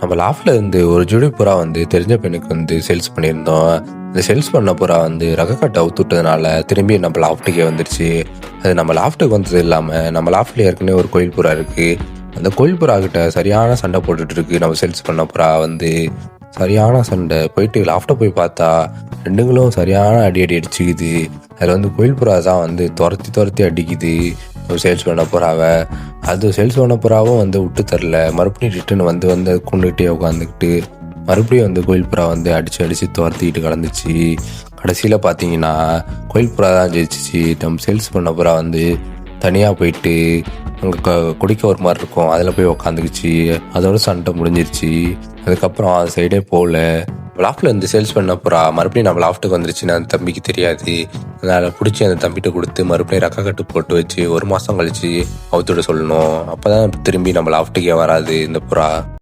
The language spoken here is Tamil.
நம்ம லாஃப்ட்ல இருந்து ஒரு ஜோடி புறா வந்து தெரிஞ்ச பெண்ணுக்கு வந்து சேல்ஸ் பண்ணியிருந்தோம். இந்த சேல்ஸ் பண்ண புறா வந்து ரகக்கட்ட அவுத்துட்டதுனால திரும்பி நம்ம லாஃப்ட்டுக்கே வந்துருச்சு. அது நம்ம லாஃப்ட்டுக்கு வந்தது இல்லாம, நம்ம லாஃப்ட்ல ஏற்கனவே ஒரு கோயில் புறா இருக்கு. அந்த கோயில் புறா கிட்ட சரியான சண்டை போட்டுட்டு இருக்கு. நம்ம சேல்ஸ் பண்ண புறா வந்து சரியான சண்டை போயிட்டு லாஃப்ட்ட போய் பார்த்தா, 2ங்களும் சரியான அடி அடி அடிச்சுக்குது. அதில் வந்து கோயில் புறா தான் வந்து துரத்தி துரத்தி அடிக்குது சேல்ஸ் பண்ண புறாவ. அது சேல்ஸ் பண்ண புறாவும் வந்து விட்டு தரல. மறுபடியும் ரிட்டன் வந்து வந்து அது கொண்டுகிட்டே உட்காந்துக்கிட்டு மறுபடியும் வந்து கோயில் புறா வந்து அடித்து அடித்து துரத்திக்கிட்டு கிடந்துச்சு. கடைசியில் பார்த்தீங்கன்னா கோயில் புறா தான் ஜெயிச்சிச்சு. நம்ம சேல்ஸ் பண்ண புறா வந்து தனியாக போயிட்டு அங்கே குடிக்க ஒரு மாதிரி இருக்கும், அதில் போய் உக்காந்துக்குச்சு. அதோட சண்டை முடிஞ்சிருச்சு. அதுக்கப்புறம் அது சைடே போகல. லாஃப்டில் இருந்து சேல்ஸ் பண்ண புறா மறுபடியும் நம்ம லாஃப்ட்டுக்கு வந்துருச்சுன்னு அந்த தம்பிக்கு தெரியாது. அதனால் பிடிச்சி அந்த தம்பிகிட்ட கொடுத்து மறுபடியும் ரெக்க கட்டு போட்டு வச்சு 1 மாதம் கழித்து அவுத்துட சொல்லணும். அப்போ தான் திரும்பி நம்ம லாஃப்ட்டுக்கே வராது இந்த புறா.